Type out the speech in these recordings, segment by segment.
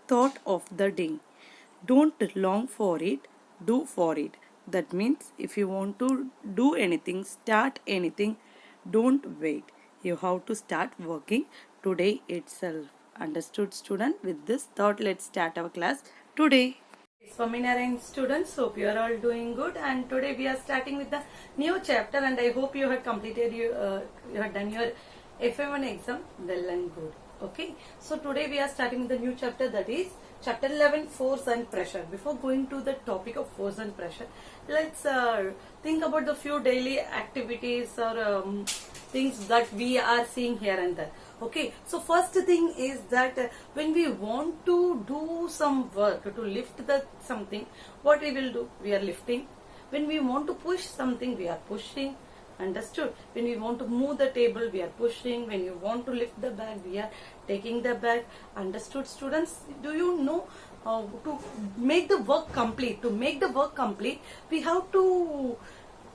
thought of the day. Don't long for it, do for it. That means if you want to do anything, start anything, don't wait. You have to start working today itself. Understood, student? With this thought, let's start our class today. Swaminarayan students, hope you are all doing good, and today we are starting with the new chapter, and I hope you have completed you have done your FA1 exam well and good. Okay, so today we are starting with the new chapter, that is chapter 11, force and pressure. Before going to the topic of force and pressure, let's think about the few daily activities or things that we are seeing here and there. Okay, so first thing is that when we want to do some work to lift the something, what we will do? We are lifting. When we want to push something, we are pushing. Understood? When we want to move the table, we are pushing. When you want to lift the bag, we are taking the bag. Understood, students? Do you know to make the work complete? To make the work complete, we have to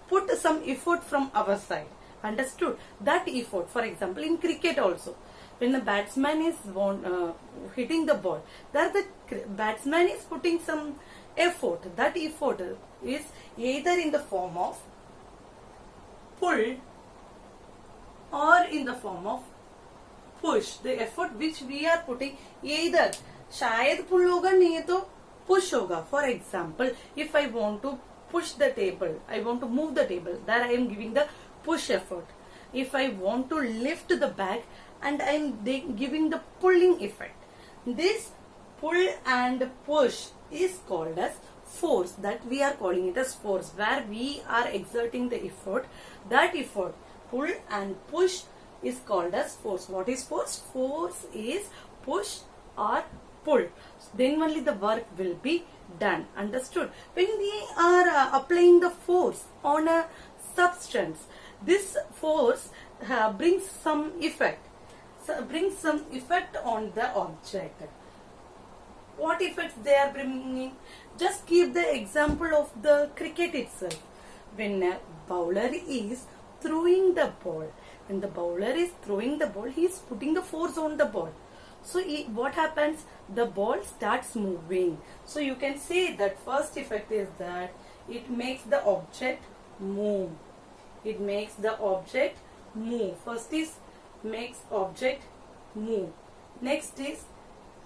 put some effort from our side. Understood? That effort, for example, in cricket also, when the batsman is hitting the ball, there the batsman is putting some effort. That effort is either in the form of pull or in the form of push. The effort which we are putting, either शायद pull होगा, नहीं तो push होगा. For example, if I want to push the table, I want to move the table, there I am giving the push effort. If I want to lift the bag, and I am giving the pulling effect. This pull and push is called as force. That we are calling it as force, where we are exerting the effort. That effort, pull and push, is called as force. What is force? Force is push or pull. Then only the work will be done. Understood? When we are applying the force on a substance, this force brings some effect. Brings some effect on the object. What effects they are bringing? Just give the example of the cricket itself. When a bowler is throwing the ball, when the bowler is throwing the ball, he is putting the force on the ball. So what happens? The ball starts moving. So you can say that first effect is that it makes the object move. It makes the object move. First is makes object move. Next is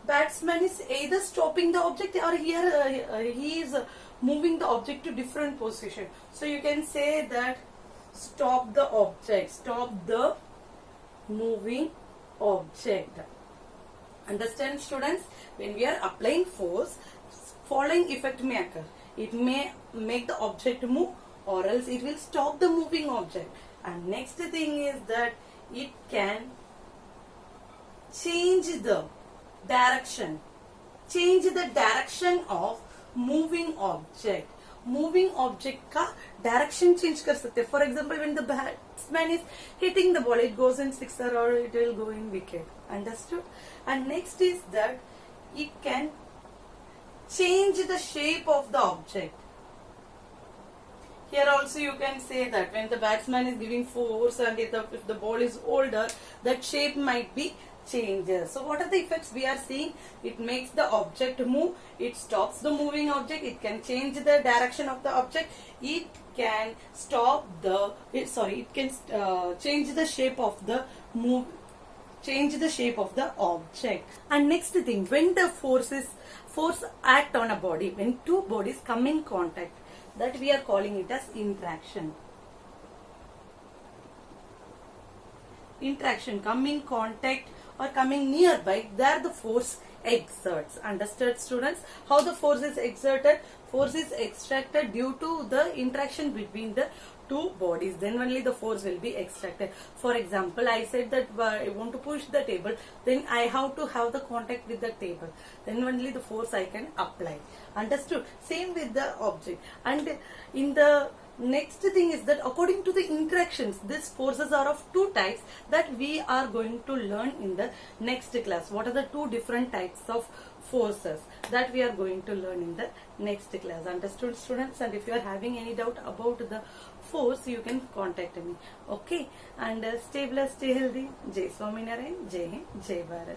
batsman is either stopping the object, or here he is moving the object to different position. So you can say that stop the object, stop the moving object. Understand, students? When we are applying force, following effect may occur. It may make the object move, or else it will stop the moving object. And next thing is that it can change the direction. Change the direction of moving object. Moving object का direction change कर सकते. For example, when the batsman is hitting the ball, it goes in sixer or it will go in wicket. Understood? And next is that it can change the shape of the object. Here also you can say that when the batsman is giving force, and if the ball is older, that shape might be changes. So what are the effects we are seeing? It makes the object move. It stops the moving object. It can change the direction of the object. It can stop the. It can change the shape of the move. Change the shape of the object. And next thing, when the force act on a body, when two bodies come in contact, that we are calling it as interaction. Interaction, coming contact or coming nearby, there the force exerts. Understood, students? How the force is exerted? Force is extracted due to the interaction between the two bodies. Then only the force will be extracted. For example, I said that I want to push the table, then I have to have the contact with the table. Then only the force I can apply. Understood? Same with the object. And in the next thing is that according to the interactions, these forces are of two types that we are going to learn in the next class. What are the two different types of forces that we are going to learn in the next class? Understood, students? And if you are having any doubt about the force, you can contact me. Okay? And stay blessed, stay healthy. Jai Swaminarayan, Jai Hind, Jai Bharat.